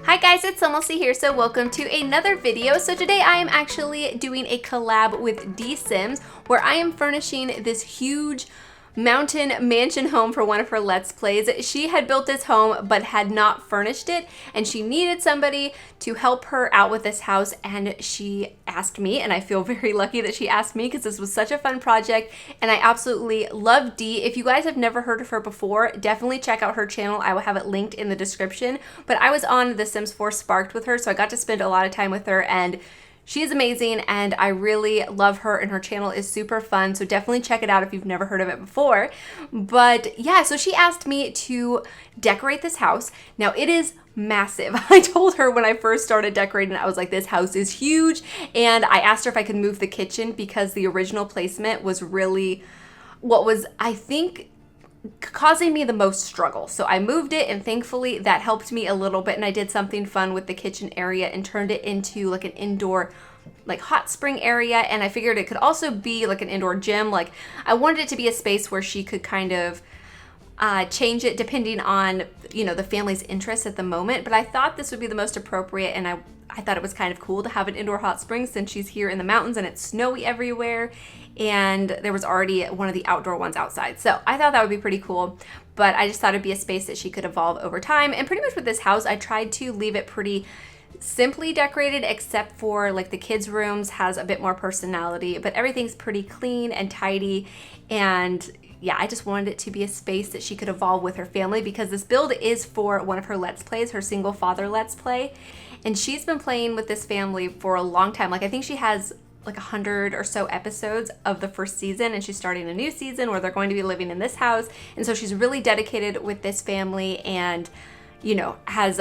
Hi guys, it's SimLicy here, so welcome to another video. So today I am actually doing a collab with DeeSims where I am furnishing this huge mountain mansion home for one of her Let's Plays. She had built this home but had not furnished it, and she needed somebody to help her out with this house, and she asked me, and I feel very lucky that she asked me because this was such a fun project and I absolutely love Dee. If you guys have never heard of her before, definitely check out her channel. I will have it linked in the description. But I was on The Sims 4 Sparked with her, so I got to spend a lot of time with her, and she is amazing and I really love her, and her channel is super fun, so definitely check it out if you've never heard of it before. But yeah, so she asked me to decorate this house. Now it is massive. I told her when I first started decorating, I was like, this house is huge, and I asked her if I could move the kitchen because the original placement was really what was, I think, causing me the most struggle. So I moved it, and thankfully that helped me a little bit, and I did something fun with the kitchen area and turned it into like an indoor like hot spring area, and I figured it could also be like an indoor gym. Like I wanted it to be a space where she could kind of change it depending on, you know, the family's interests at the moment. But I thought this would be the most appropriate, and I thought it was kind of cool to have an indoor hot spring since she's here in the mountains and it's snowy everywhere, and there was already one of the outdoor ones outside. So I thought that would be pretty cool, but I just thought it'd be a space that she could evolve over time. And pretty much with this house, I tried to leave it pretty simply decorated, except for like the kids' rooms has a bit more personality, but everything's pretty clean and tidy. And yeah, I just wanted it to be a space that she could evolve with her family, because this build is for one of her Let's Plays, her single father Let's Play. And she's been playing with this family for a long time. Like I think she has like 100 or so episodes of the first season, and she's starting a new season where they're going to be living in this house. And so she's really dedicated with this family, and, you know, has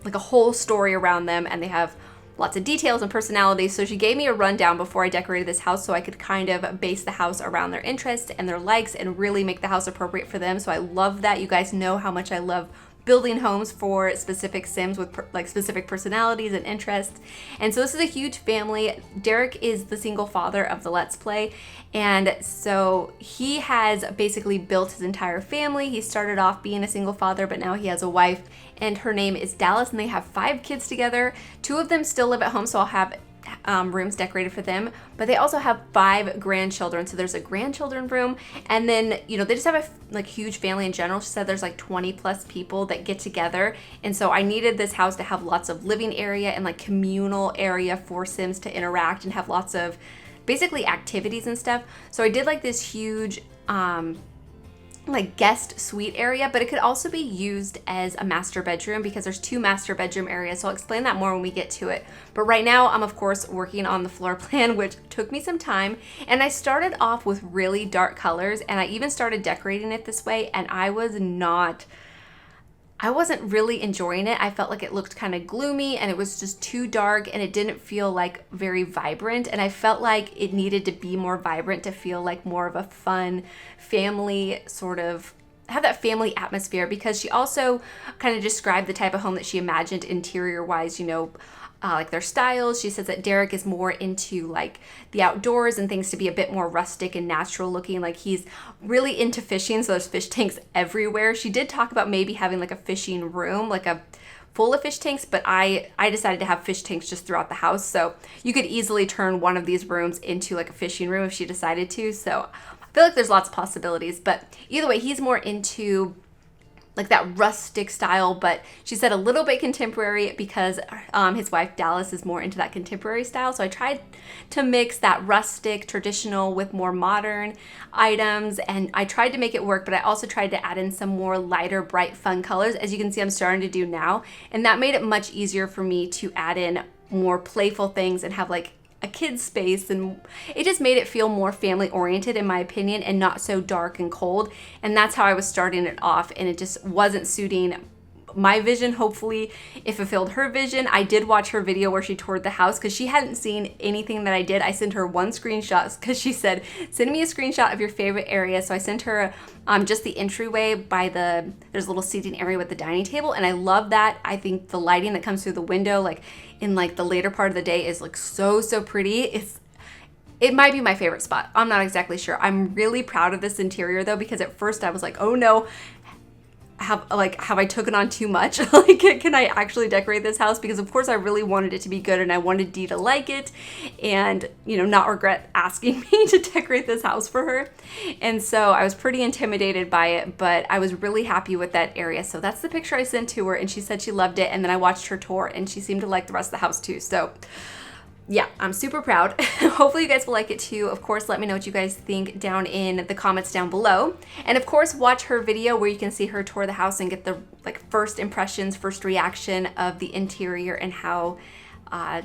like a whole story around them, and they have lots of details and personalities. So she gave me a rundown before I decorated this house so I could kind of base the house around their interests and their likes and really make the house appropriate for them. So I love that. You guys know how much I love building homes for specific Sims with like specific personalities and interests. And so this is a huge family. Derek is the single father of the Let's Play, and so he has basically built his entire family. He started off being a single father, but now he has a wife, and her name is Dallas, and they have 5 kids together. 2 of them still live at home, so I'll have rooms decorated for them, but they also have 5 grandchildren. So there's a grandchildren room, and then, you know, they just have a like huge family in general. She said there's like 20 plus people that get together, and so I needed this house to have lots of living area and like communal area for Sims to interact and have lots of basically activities and stuff. So I did like this huge like guest suite area, but it could also be used as a master bedroom because there's 2 master bedroom areas. So I'll explain that more when we get to it. But right now I'm of course working on the floor plan, which took me some time. And I started off with really dark colors, and I even started decorating it this way, and I wasn't really enjoying it. I felt like it looked kind of gloomy, and it was just too dark, and it didn't feel like very vibrant. And I felt like it needed to be more vibrant to feel like more of a fun family, sort of have that family atmosphere, because she also kind of described the type of home that she imagined interior wise, you know, like their styles. She says that Derek is more into like the outdoors and things to be a bit more rustic and natural looking. Like he's really into fishing, so there's fish tanks everywhere. She did talk about maybe having like a fishing room, like a full of fish tanks, but I decided to have fish tanks just throughout the house. So you could easily turn one of these rooms into like a fishing room if she decided to. So I feel like there's lots of possibilities, but either way, he's more into like that rustic style, but she said a little bit contemporary because his wife Dallas is more into that contemporary style. So I tried to mix that rustic traditional with more modern items, and I tried to make it work, but I also tried to add in some more lighter, bright, fun colors, as you can see I'm starting to do now. And that made it much easier for me to add in more playful things and have like a kid's space, and it just made it feel more family oriented in my opinion, and not so dark and cold. And that's how I was starting it off, and it just wasn't suiting my vision. Hopefully it fulfilled her vision. I did watch her video where she toured the house because she hadn't seen anything that I did. I sent her one screenshot because she said, send me a screenshot of your favorite area. So I sent her just the entryway by there's a little seating area with the dining table, and I love that. I think the lighting that comes through the window like in like the later part of the day is like so pretty. It might be my favorite spot. I'm not exactly sure. I'm really proud of this interior though, because at first I was like, oh no, have I taken on too much? Like, can I actually decorate this house? Because of course I really wanted it to be good and I wanted Dee to like it and, you know, not regret asking me to decorate this house for her. And so I was pretty intimidated by it, but I was really happy with that area. So that's the picture I sent to her and she said she loved it. And then I watched her tour and she seemed to like the rest of the house too. So yeah, I'm super proud. Hopefully you guys will like it too. Of course, let me know what you guys think down in the comments down below. And of course, watch her video where you can see her tour the house and get the like first impressions, first reaction of the interior and how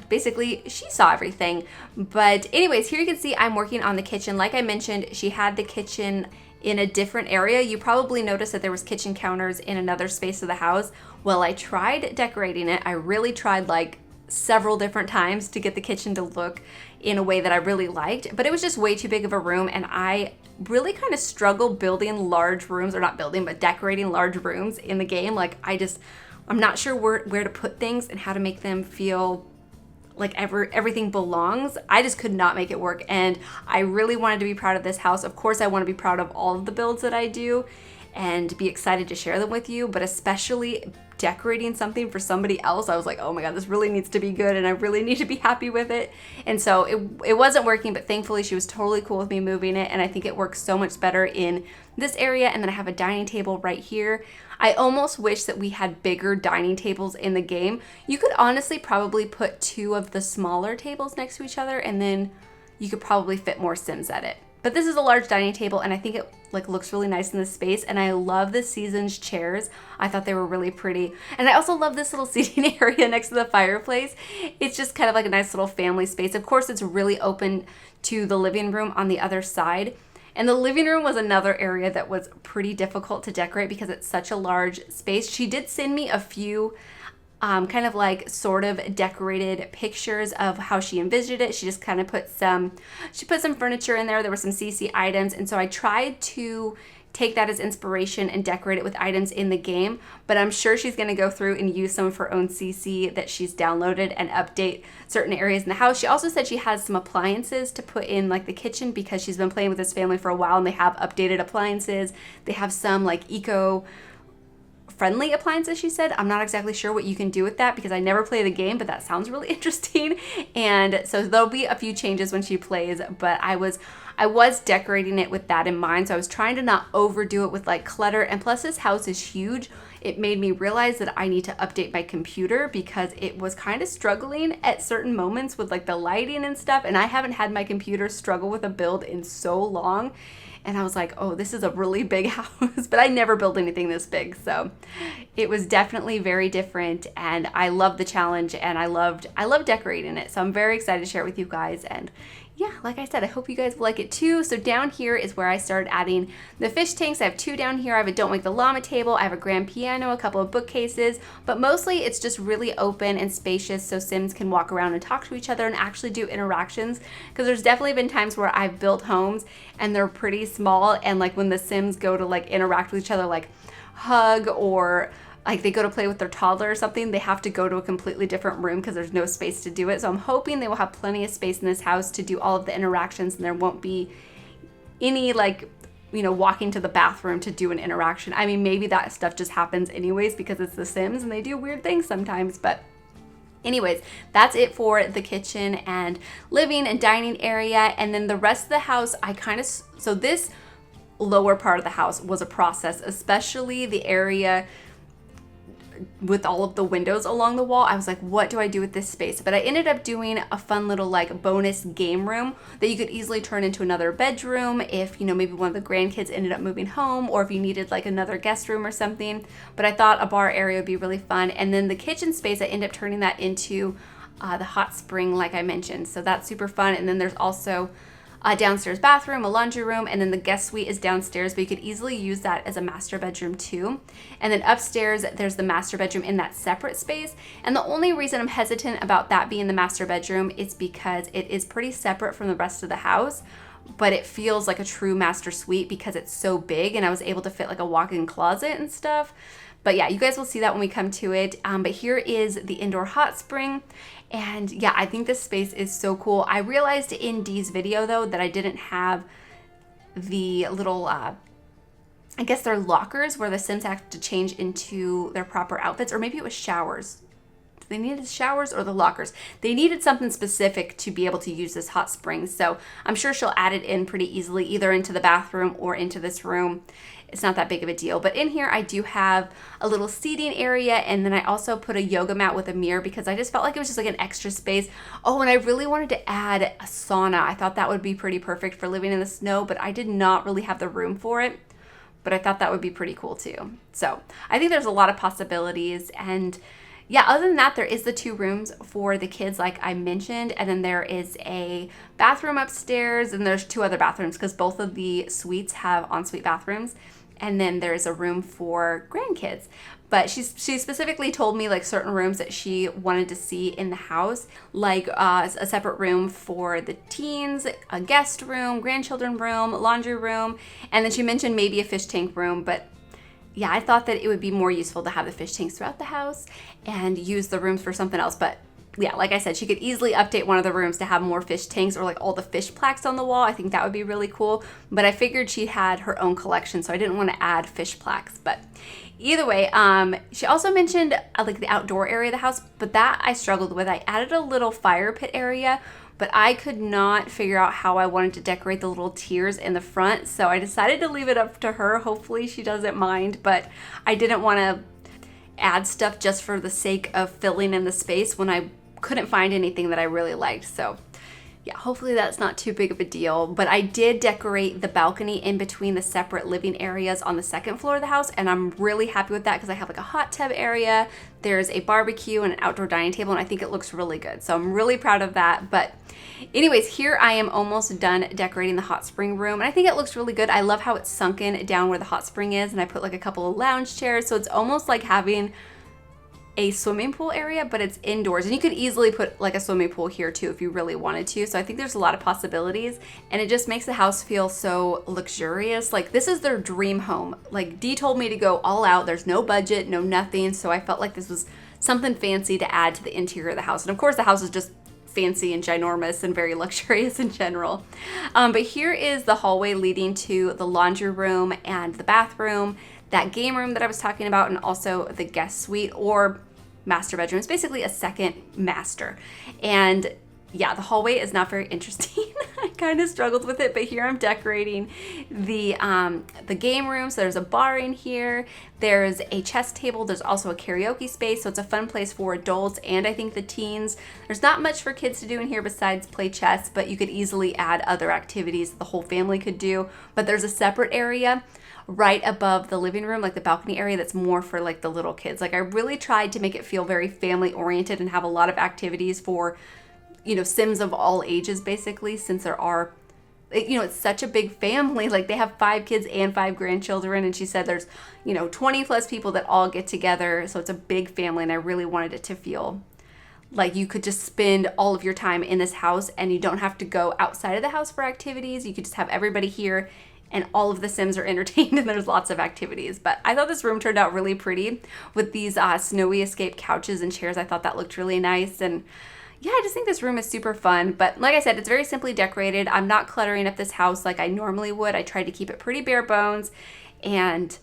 basically she saw everything. But anyways, here you can see I'm working on the kitchen. Like I mentioned, she had the kitchen in a different area. You probably noticed that there was kitchen counters in another space of the house. Well, I tried decorating it. I really tried like several different times to get the kitchen to look in a way that I really liked, but it was just way too big of a room and I really kind of struggle building large rooms, or not building, but decorating large rooms in the game. Like I'm not sure where to put things and how to make them feel like everything belongs. I just could not make it work and I really wanted to be proud of this house. Of course, I want to be proud of all of the builds that I do and be excited to share them with you, but especially decorating something for somebody else, I was like, oh my God, this really needs to be good and I really need to be happy with it. And so it wasn't working, but thankfully she was totally cool with me moving it and I think it works so much better in this area. And then I have a dining table right here. I almost wish that we had bigger dining tables in the game. You could honestly probably put 2 of the smaller tables next to each other and then you could probably fit more Sims at it. But this is a large dining table and I think it like looks really nice in this space, and I love the Seasons chairs. I thought they were really pretty. And I also love this little seating area next to the fireplace. It's just kind of like a nice little family space. Of course, it's really open to the living room on the other side. And the living room was another area that was pretty difficult to decorate because it's such a large space. She did send me a few kind of like sort of decorated pictures of how she envisioned it. She just kind of put some furniture in there. There were some CC items. And so I tried to take that as inspiration and decorate it with items in the game, but I'm sure she's going to go through and use some of her own CC that she's downloaded and update certain areas in the house. She also said she has some appliances to put in like the kitchen because she's been playing with this family for a while and they have updated appliances. They have some like eco-friendly appliances, she said. I'm not exactly sure what you can do with that because I never play the game, but that sounds really interesting. And so there'll be a few changes when she plays, but I was decorating it with that in mind. So I was trying to not overdo it with like clutter. And plus this house is huge. It made me realize that I need to update my computer because it was kind of struggling at certain moments with like the lighting and stuff. And I haven't had my computer struggle with a build in so long. And I was like, oh, this is a really big house, but I never built anything this big. So it was definitely very different and I loved the challenge and I loved decorating it. So I'm very excited to share it with you guys. And yeah, like I said, I hope you guys will like it too. So down here is where I started adding the fish tanks. I have 2 down here. I have a Don't Wake the Llama table. I have a grand piano, a couple of bookcases, but mostly it's just really open and spacious so Sims can walk around and talk to each other and actually do interactions. Because there's definitely been times where I've built homes and they're pretty small and like when the Sims go to like interact with each other, like hug or like they go to play with their toddler or something, they have to go to a completely different room because there's no space to do it. So I'm hoping they will have plenty of space in this house to do all of the interactions and there won't be any like, you know, walking to the bathroom to do an interaction. I mean, maybe that stuff just happens anyways because it's The Sims and they do weird things sometimes, but anyways, that's it for the kitchen and living and dining area. And then the rest of the house, so this lower part of the house was a process, especially the area with all of the windows along the wall. I was like, what do I do with this space? But I ended up doing a fun little like bonus game room that you could easily turn into another bedroom if, you know, maybe one of the grandkids ended up moving home or if you needed like another guest room or something. But I thought a bar area would be really fun. And then the kitchen space, I ended up turning that into the hot spring like I mentioned. So that's super fun. And then there's also a downstairs bathroom, a laundry room, and then the guest suite is downstairs, but you could easily use that as a master bedroom too. And then upstairs, there's the master bedroom in that separate space. And the only reason I'm hesitant about that being the master bedroom is because it is pretty separate from the rest of the house, but it feels like a true master suite because it's so big and I was able to fit like a walk-in closet and stuff. But yeah, you guys will see that when we come to it. But here is the indoor hot spring. And yeah, I think this space is so cool. I realized in Dee's video though that I didn't have the little I guess they're lockers where the Sims have to change into their proper outfits, or maybe it was showers. They needed showers or the lockers. They needed something specific to be able to use this hot spring. So I'm sure she'll add it in pretty easily, either into the bathroom or into this room. It's not that big of a deal. But in here, I do have a little seating area. And then I also put a yoga mat with a mirror because I just felt like it was just like an extra space. Oh, and I really wanted to add a sauna. I thought that would be pretty perfect for living in the snow, but I did not really have the room for it. But I thought that would be pretty cool too. So I think there's a lot of possibilities. And yeah, other than that, there is the 2 rooms for the kids like I mentioned, and then there is a bathroom upstairs, and there's 2 other bathrooms because both of the suites have ensuite bathrooms, and then there's a room for grandkids. But she specifically told me like certain rooms that she wanted to see in the house, like a separate room for the teens, a guest room, grandchildren room, laundry room, and then she mentioned maybe a fish tank room, but yeah, I thought that it would be more useful to have the fish tanks throughout the house and use the rooms for something else. But yeah, like I said, she could easily update one of the rooms to have more fish tanks or like all the fish plaques on the wall. I think that would be really cool. But I figured she had her own collection, so I didn't want to add fish plaques. But either way, she also mentioned like the outdoor area of the house, but that I struggled with. I added a little fire pit area, but I could not figure out how I wanted to decorate the little tiers in the front. So I decided to leave it up to her. Hopefully she doesn't mind, but I didn't want to add stuff just for the sake of filling in the space when I couldn't find anything that I really liked. So yeah, hopefully that's not too big of a deal. But I did decorate the balcony in between the separate living areas on the 2nd floor of the house, and I'm really happy with that because I have like a hot tub area, there's a barbecue and an outdoor dining table, and I think it looks really good. So I'm really proud of that. But anyways, here I am almost done decorating the hot spring room, and I think it looks really good. I love how it's sunken down where the hot spring is, and I put like a couple of lounge chairs, so it's almost like having a swimming pool area, but it's indoors, and you could easily put like a swimming pool here too if you really wanted to. So I think there's a lot of possibilities, and it just makes the house feel so luxurious. Like this is their dream home. Like Dee told me to go all out. There's no budget, no nothing. So I felt like this was something fancy to add to the interior of the house. And of course the house is just fancy and ginormous and very luxurious in general. But here is the hallway leading to the laundry room and the bathroom, that game room that I was talking about, and also the guest suite or master bedroom. It's basically a second master. And yeah, the hallway is not very interesting. I kind of struggled with it, but here I'm decorating the game room. So there's a bar in here. There's a chess table. There's also a karaoke space. So it's a fun place for adults and I think the teens. There's not much for kids to do in here besides play chess, but you could easily add other activities that the whole family could do. But there's a separate area right above the living room, like the balcony area, that's more for like the little kids. Like I really tried to make it feel very family oriented and have a lot of activities for, you know, Sims of all ages basically, since there are, you know, it's such a big family. Like they have 5 kids and 5 grandchildren, and she said there's, you know, 20 plus people that all get together. So it's a big family, and I really wanted it to feel like you could just spend all of your time in this house and you don't have to go outside of the house for activities. You could just have everybody here and all of the Sims are entertained and there's lots of activities. But I thought this room turned out really pretty with these snowy escape couches and chairs. I thought that looked really nice. And yeah, I just think this room is super fun. But like I said, it's very simply decorated. I'm not cluttering up this house like I normally would. I tried to keep it pretty bare bones and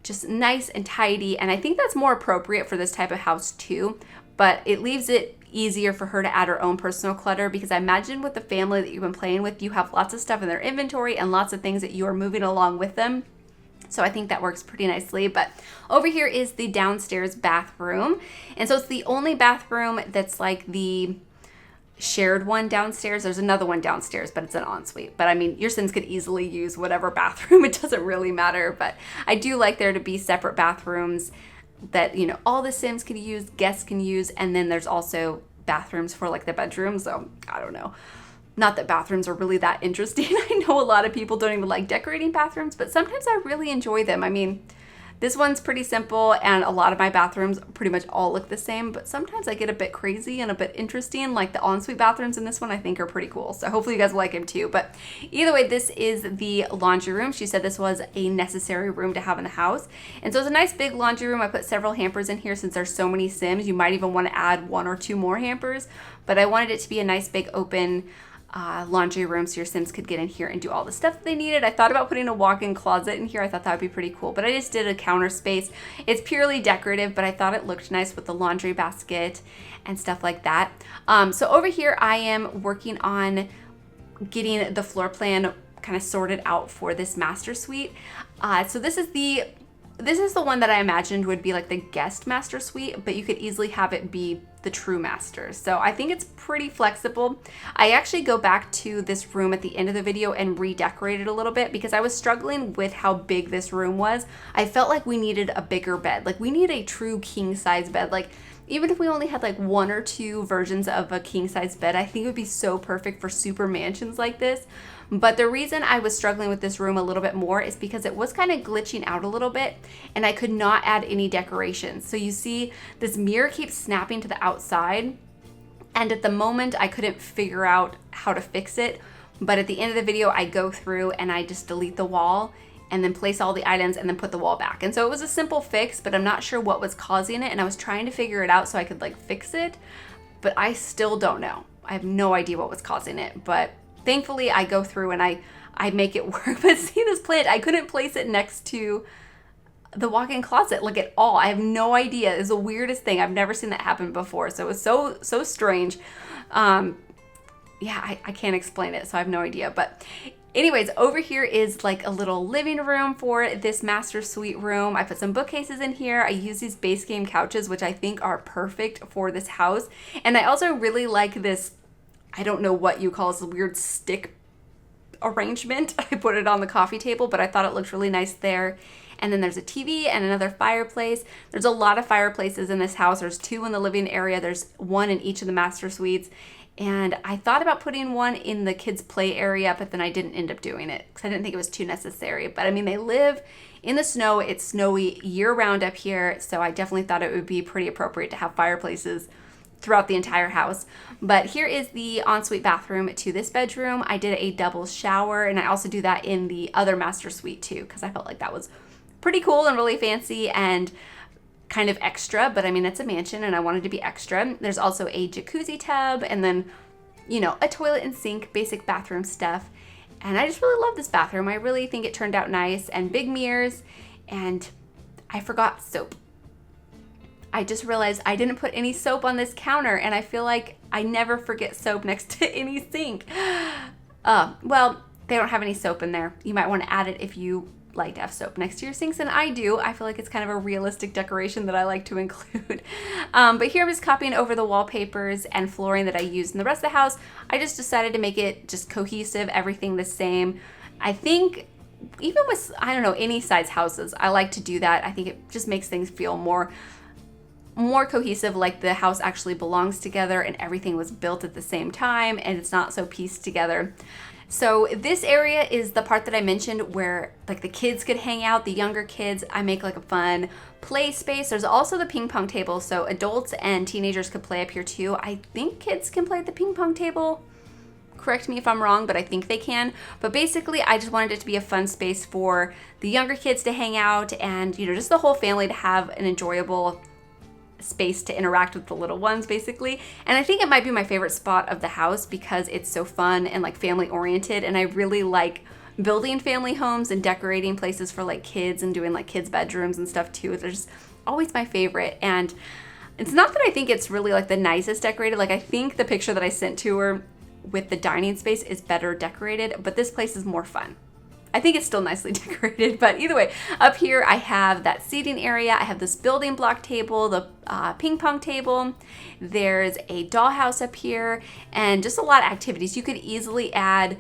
just nice and tidy. And I think that's more appropriate for this type of house too. But it leaves it easier for her to add her own personal clutter, because I imagine with the family that you've been playing with, you have lots of stuff in their inventory and lots of things that you are moving along with them. So I think that works pretty nicely. But over here is the downstairs bathroom. And so it's the only bathroom that's like the shared one downstairs. There's another one downstairs, but it's an ensuite. But I mean, your Sims could easily use whatever bathroom. It doesn't really matter. But I do like there to be separate bathrooms that, you know, all the Sims can use, guests can use, and then there's also bathrooms for like the bedrooms. So I don't know. Not that bathrooms are really that interesting. I know a lot of people don't even like decorating bathrooms, but sometimes I really enjoy them. I mean, this one's pretty simple, and a lot of my bathrooms pretty much all look the same, but sometimes I get a bit crazy and a bit interesting. Like the ensuite bathrooms in this one I think are pretty cool. So hopefully you guys will like them too. But either way, this is the laundry room. She said this was a necessary room to have in the house. And so it's a nice big laundry room. I put several hampers in here since there's so many Sims. You might even want to add 1 or 2 more hampers, but I wanted it to be a nice big open laundry room so your Sims could get in here and do all the stuff that they needed. I thought about putting a walk-in closet in here. I thought that would be pretty cool, but I just did a counter space. It's purely decorative, but I thought it looked nice with the laundry basket and stuff like that. So over here, I am working on getting the floor plan kind of sorted out for this master suite. So this is the one that I imagined would be like the guest master suite, but you could easily have it be the true master. So I think it's pretty flexible. I actually go back to this room at the end of the video and redecorate it a little bit because I was struggling with how big this room was. I felt like we needed a bigger bed. Like we need a true king size bed. Like even if we only had like 1 or 2 versions of a king size bed, I think it would be so perfect for super mansions like this. But the reason I was struggling with this room a little bit more is because it was kind of glitching out a little bit and I could not add any decorations. So you see this mirror keeps snapping to the outside, and at the moment I couldn't figure out how to fix it. But at the end of the video, I go through and I just delete the wall and then place all the items and then put the wall back. And so it was a simple fix, but I'm not sure what was causing it. And I was trying to figure it out so I could like fix it, but I still don't know. I have no idea what was causing it, but thankfully I go through and I make it work. But see this plant, I couldn't place it next to the walk-in closet like at all. I have no idea. It's the weirdest thing. I've never seen that happen before. So it was so strange. Yeah, I can't explain it, so I have no idea. But anyways, over here is like a little living room for this master suite room. I put some bookcases in here. I use these base game couches, which I think are perfect for this house. And I also really like this, I don't know what you call this weird stick arrangement. I put it on the coffee table, but I thought it looked really nice there. And then there's a TV and another fireplace. There's a lot of fireplaces in this house. There's 2 in the living area. There's 1 in each of the master suites. And I thought about putting 1 in the kids' play area, but then I didn't end up doing it because I didn't think it was too necessary. But I mean, they live in the snow. It's snowy year-round up here, so I definitely thought it would be pretty appropriate to have fireplaces throughout the entire house. But here is the ensuite bathroom to this bedroom. I did a double shower, and I also do that in the other master suite too because I felt like that was pretty cool and really fancy and kind of extra, but I mean, it's a mansion and I wanted to be extra. There's also a jacuzzi tub and then, you know, a toilet and sink, basic bathroom stuff. And I just really love this bathroom. I really think it turned out nice, and big mirrors, and I forgot soap. I just realized I didn't put any soap on this counter, and I feel like I never forget soap next to any sink. Well, they don't have any soap in there. You might want to add it if you like to have soap next to your sinks, and I do. I feel like it's kind of a realistic decoration that I like to include. But here I'm just copying over the wallpapers and flooring that I used in the rest of the house. I just decided to make it just cohesive, everything the same. I think even with, I don't know, any size houses, I like to do that. I think it just makes things feel more cohesive, like the house actually belongs together and everything was built at the same time and it's not so pieced together. So this area is the part that I mentioned where like the kids could hang out, the younger kids. I make like a fun play space. There's also the ping pong table, so adults and teenagers could play up here too. I think kids can play at the ping pong table. Correct me if I'm wrong, but I think they can. But basically, I just wanted it to be a fun space for the younger kids to hang out and, you know, just the whole family to have an enjoyable space to interact with the little ones, basically. And I think it might be my favorite spot of the house because it's so fun and like family oriented, and I really like building family homes and decorating places for like kids and doing like kids bedrooms and stuff too. They're just always my favorite. And it's not that I think it's really like the nicest decorated. Like I think the picture that I sent to her with the dining space is better decorated, but this place is more fun. I think it's still nicely decorated, but either way, up here I have that seating area. I have this building block table, the ping pong table. There's a dollhouse up here, and just a lot of activities. You could easily add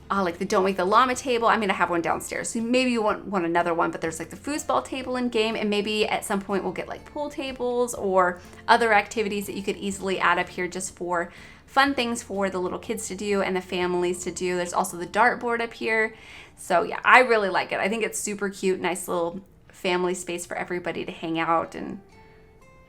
like the Don't Wake the Llama table. I mean, I have one downstairs, so maybe you want another one, but there's like the foosball table in game, and maybe at some point we'll get like pool tables or other activities that you could easily add up here just for fun things for the little kids to do and the families to do. There's also the dartboard up here. So yeah, I really like it. I think it's super cute, nice little family space for everybody to hang out. And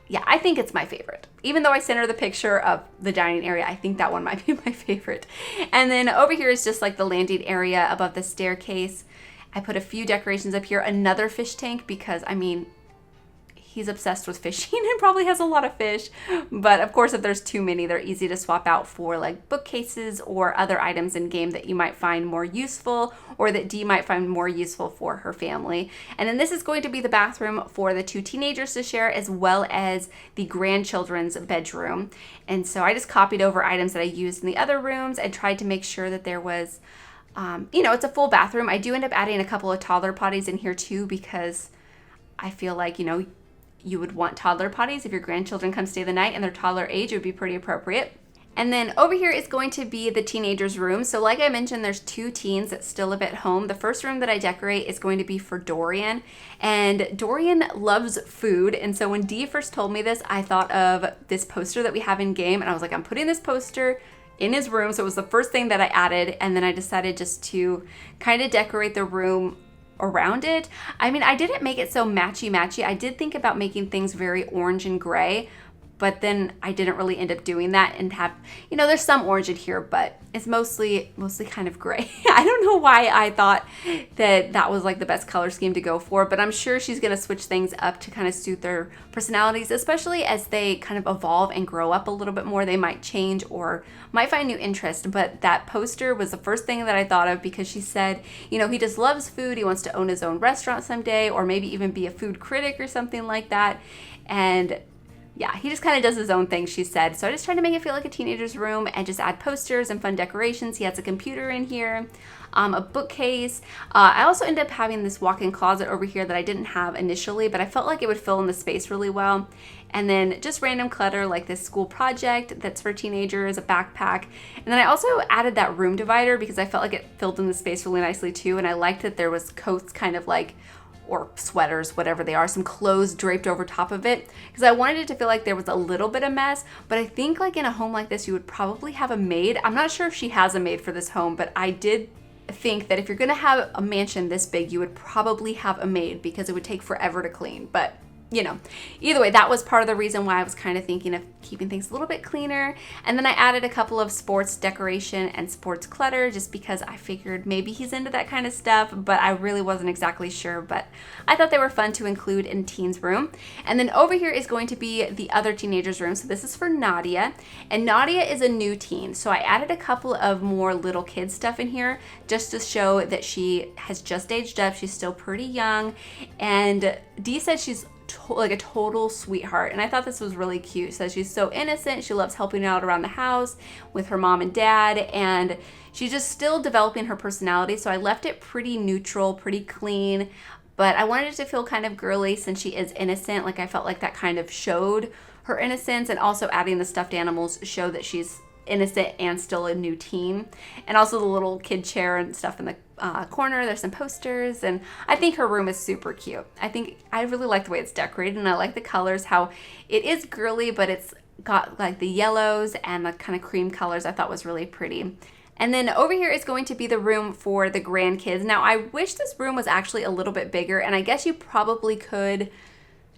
yeah, I think it's my favorite. Even though I sent her the picture of the dining area, I think that one might be my favorite. And then over here is just like the landing area above the staircase. I put a few decorations up here, another fish tank because I mean, he's obsessed with fishing and probably has a lot of fish. But of course, if there's too many, they're easy to swap out for like bookcases or other items in game that you might find more useful, or that Dee might find more useful for her family. And then this is going to be the bathroom for the 2 teenagers to share, as well as the grandchildren's bedroom. And so I just copied over items that I used in the other rooms and tried to make sure that there was, it's a full bathroom. I do end up adding a couple of toddler potties in here too, because I feel like, you would want toddler potties if your grandchildren come stay the night, and their toddler age would be pretty appropriate. And then over here is going to be the teenagers' room. So like I mentioned, there's 2 teens that still live at home. The first room that I decorate is going to be for Dorian. And Dorian loves food. And so when Dee first told me this, I thought of this poster that we have in game. And I was like, I'm putting this poster in his room. So it was the first thing that I added. And then I decided just to kind of decorate the room around it. I mean, I didn't make it so matchy-matchy. I did think about making things very orange and gray, but then I didn't really end up doing that and have, there's some orange in here, but it's mostly kind of gray. I don't know why I thought that was like the best color scheme to go for, but I'm sure she's going to switch things up to kind of suit their personalities, especially as they kind of evolve and grow up a little bit more. They might change or might find new interest, but that poster was the first thing that I thought of, because she said, he just loves food. He wants to own his own restaurant someday, or maybe even be a food critic or something like that. And yeah, he just kind of does his own thing, she said. So I just tried to make it feel like a teenager's room and just add posters and fun decorations. He has a computer in here, a bookcase. I also ended up having this walk-in closet over here that I didn't have initially, but I felt like it would fill in the space really well. And then just random clutter like this school project that's for teenagers, a backpack. And then I also added that room divider because I felt like it filled in the space really nicely too. And I liked that there was coats kind of like, or sweaters, whatever they are, some clothes draped over top of it, because I wanted it to feel like there was a little bit of mess. But I think like in a home like this, you would probably have a maid. I'm not sure if she has a maid for this home, but I did think that if you're gonna have a mansion this big, you would probably have a maid, because it would take forever to clean. But either way, that was part of the reason why I was kind of thinking of keeping things a little bit cleaner. And then I added a couple of sports decoration and sports clutter, just because I figured maybe he's into that kind of stuff, but I really wasn't exactly sure. But I thought they were fun to include in teen's room. And then over here is going to be the other teenager's room. So this is for Nadia, and Nadia is a new teen. So I added a couple of more little kid stuff in here just to show that she has just aged up. She's still pretty young. And Dee said she's like a total sweetheart, and I thought this was really cute. So she's so innocent. She loves helping out around the house with her mom and dad, and she's just still developing her personality. So I left it pretty neutral, pretty clean, but I wanted it to feel kind of girly since she is innocent. Like I felt like that kind of showed her innocence, and also adding the stuffed animals show that she's innocent and still a new teen. And also the little kid chair and stuff in the corner. There's some posters, and I think her room is super cute. I really like the way it's decorated, and I like the colors, how it is girly, but it's got like the yellows and the kind of cream colors. I thought was really pretty. And then over here is going to be the room for the grandkids. Now I wish this room was actually a little bit bigger, and I guess you probably could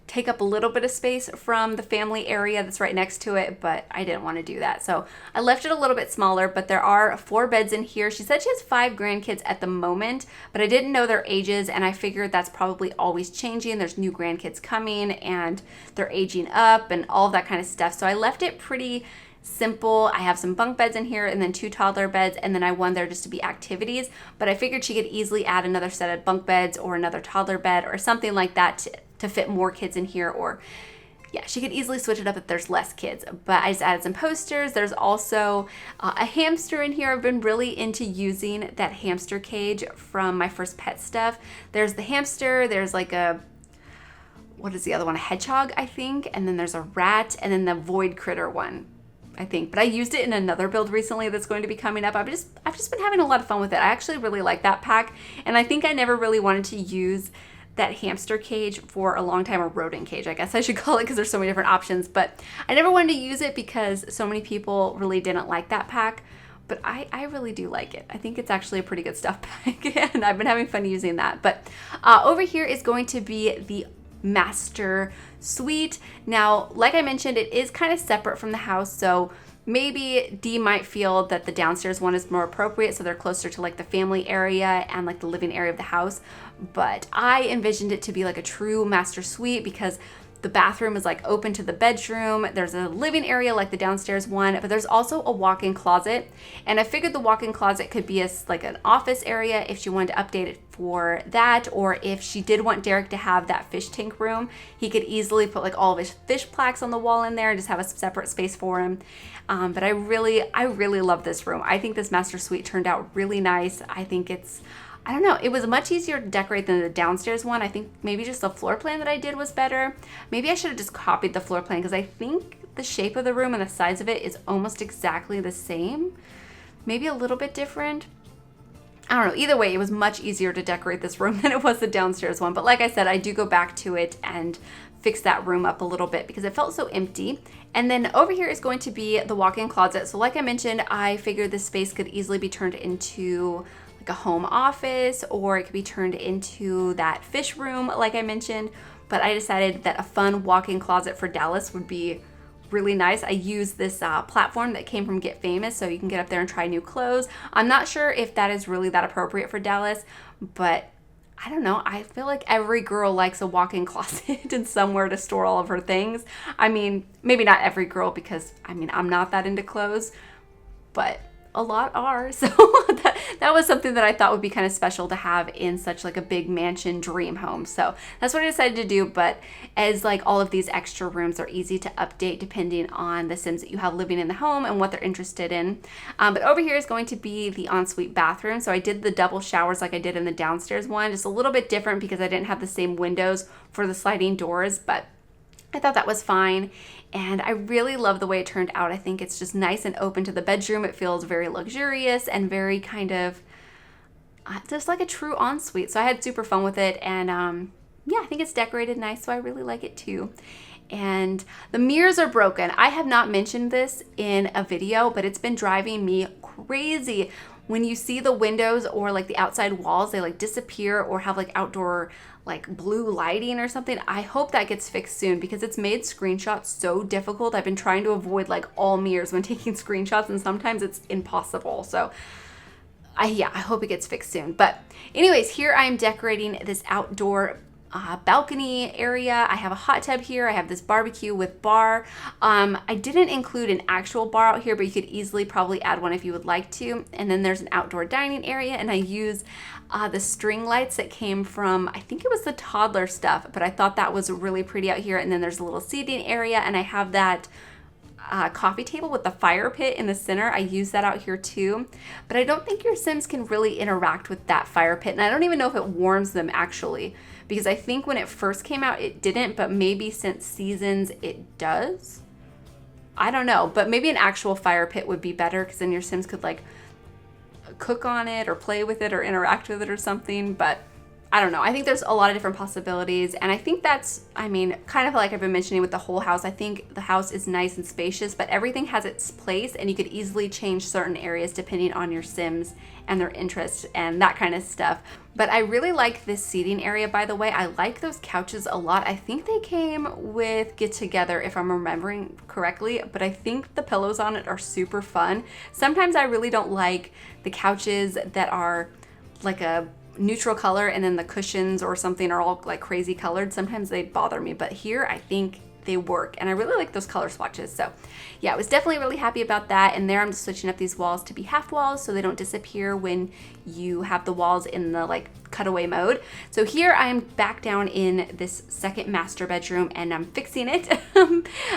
take up a little bit of space from the family area that's right next to it, but I didn't want to do that. So I left it a little bit smaller, but there are 4 beds in here. She said she has 5 grandkids at the moment, but I didn't know their ages, and I figured that's probably always changing. There's new grandkids coming, and they're aging up and all that kind of stuff. So I left it pretty simple. I have some bunk beds in here and then 2 toddler beds, and then I want there just to be activities, but I figured she could easily add another set of bunk beds or another toddler bed or something like that to fit more kids in here. Or yeah, she could easily switch it up if there's less kids. But I just added some posters. There's also a hamster in here. I've been really into using that hamster cage from my first pet stuff. There's the hamster, there's like what is the other one? A hedgehog, I think. And then there's a rat, and then the void critter one, I think. But I used it in another build recently that's going to be coming up. I've just been having a lot of fun with it. I actually really like that pack. And I think I never really wanted to use that hamster cage for a long time, or rodent cage, I guess I should call it, because there's so many different options. But I never wanted to use it because so many people really didn't like that pack. But I really do like it. I think it's actually a pretty good stuff pack, and I've been having fun using that. But over here is going to be the master suite. Now, like I mentioned, it is kind of separate from the house, so maybe Dee might feel that the downstairs one is more appropriate, so they're closer to like the family area and like the living area of the house. But I envisioned it to be like a true master suite, because The bathroom is like open to the bedroom. There's a living area like the downstairs one, but there's also a walk-in closet. And I figured the walk-in closet could be like an office area if she wanted to update it for that, or if she did want Derek to have that fish tank room, he could easily put like all of his fish plaques on the wall in there and just have a separate space for him. But I really love this room. I think this master suite turned out really nice. I think I don't know, it was much easier to decorate than the downstairs one. I think maybe just the floor plan that I did was better. Maybe I should have just copied the floor plan because I think the shape of the room and the size of it is almost exactly the same. Maybe a little bit different. I don't know. Either way, it was much easier to decorate this room than it was the downstairs one. But like I said, I do go back to it and fix that room up a little bit because it felt so empty. And then over here is going to be the walk-in closet. So like I mentioned, I figured this space could easily be turned into like a home office, or it could be turned into that fish room like I mentioned. But I decided that a fun walk-in closet for Dallas would be really nice. I used this platform that came from Get Famous, so you can get up there and try new clothes. I'm not sure if that is really that appropriate for Dallas, but I don't know. I feel like every girl likes a walk-in closet and somewhere to store all of her things. I mean, maybe not every girl because I'm not that into clothes, but a lot are. So that was something that I thought would be kind of special to have in such like a big mansion dream home. So that's what I decided to do. But as like all of these extra rooms are easy to update depending on the Sims that you have living in the home and what they're interested in. But over here is going to be the ensuite bathroom. So I did the double showers like I did in the downstairs one, just a little bit different because I didn't have the same windows for the sliding doors, but I thought that was fine. And I really love the way it turned out. I think it's just nice and open to the bedroom. It feels very luxurious and very kind of just like a true ensuite. So I had super fun with it. And yeah, I think it's decorated nice. So I really like it too. And the mirrors are broken. I have not mentioned this in a video, but it's been driving me crazy. When you see the windows or like the outside walls, they like disappear or have like outdoor like blue lighting or something. I hope that gets fixed soon because it's made screenshots so difficult. I've been trying to avoid like all mirrors when taking screenshots, and sometimes it's impossible. So I hope it gets fixed soon. But anyways, here I am decorating this outdoor balcony area. I have a hot tub here. I have this barbecue with bar. I didn't include an actual bar out here, but you could easily probably add one if you would like to. And then there's an outdoor dining area, and I use the string lights that came from, I think it was the toddler stuff, but I thought that was really pretty out here. And then there's a little seating area, and I have that coffee table with the fire pit in the center. I use that out here too, but I don't think your Sims can really interact with that fire pit. And I don't even know if it warms them actually, because I think when it first came out, it didn't, but maybe since seasons it does. I don't know, but maybe an actual fire pit would be better because then your Sims could like cook on it or play with it or interact with it or something. But I don't know. I think there's a lot of different possibilities. And I think that's, kind of like I've been mentioning with the whole house, I think the house is nice and spacious, but everything has its place and you could easily change certain areas depending on your Sims and their interests and that kind of stuff. But I really like this seating area, by the way. I like those couches a lot. I think they came with Get Together, if I'm remembering correctly, but I think the pillows on it are super fun. Sometimes I really don't like the couches that are like a neutral color and then the cushions or something are all like crazy colored. Sometimes they bother me, but here I think they work and I really like those color swatches. So yeah, I was definitely really happy about that. And there I'm just switching up these walls to be half walls so they don't disappear when you have the walls in the like cutaway mode. So here I am back down in this second master bedroom and I'm fixing it.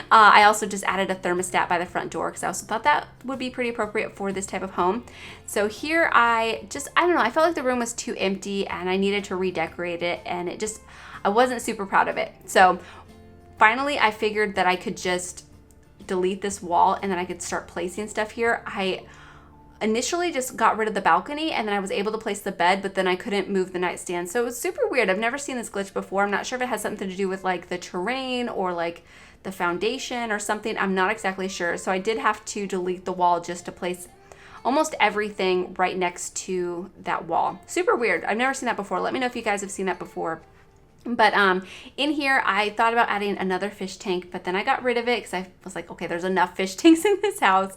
I also just added a thermostat by the front door because I also thought that would be pretty appropriate for this type of home. So here I don't know, I felt like the room was too empty and I needed to redecorate it, and I wasn't super proud of it. So finally, I figured that I could just delete this wall and then I could start placing stuff here. I initially just got rid of the balcony and then I was able to place the bed, but then I couldn't move the nightstand. So it was super weird. I've never seen this glitch before. I'm not sure if it has something to do with like the terrain or like the foundation or something. I'm not exactly sure. So I did have to delete the wall just to place almost everything right next to that wall. Super weird. I've never seen that before. Let me know if you guys have seen that before But in here, I thought about adding another fish tank, but then I got rid of it because I was like, okay, there's enough fish tanks in this house.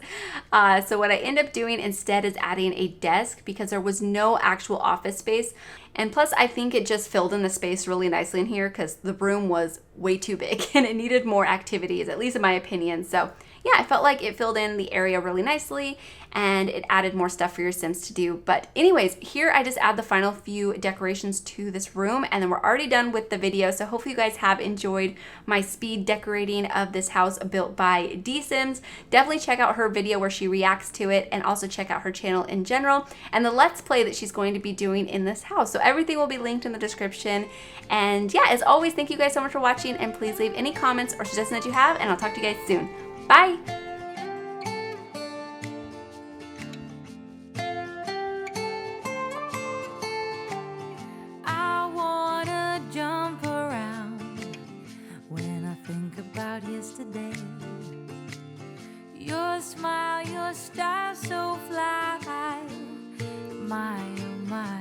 So what I ended up doing instead is adding a desk because there was no actual office space. And plus, I think it just filled in the space really nicely in here because the room was way too big and it needed more activities, at least in my opinion. So yeah, I felt like it filled in the area really nicely and it added more stuff for your Sims to do. But anyways, here I just add the final few decorations to this room and then we're already done with the video. So hopefully you guys have enjoyed my speed decorating of this house built by DeeSims. Definitely check out her video where she reacts to it and also check out her channel in general and the Let's Play that she's going to be doing in this house. So everything will be linked in the description. And yeah, as always, thank you guys so much for watching and please leave any comments or suggestions that you have and I'll talk to you guys soon. Bye! I wanna jump around when I think about yesterday. Your smile, your style so fly, my oh my.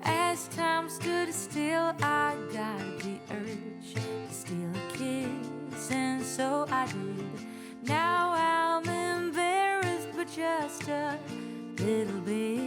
As time stood still, I got the urge to steal a kiss, and so I did. Now I'm embarrassed, but just a little bit.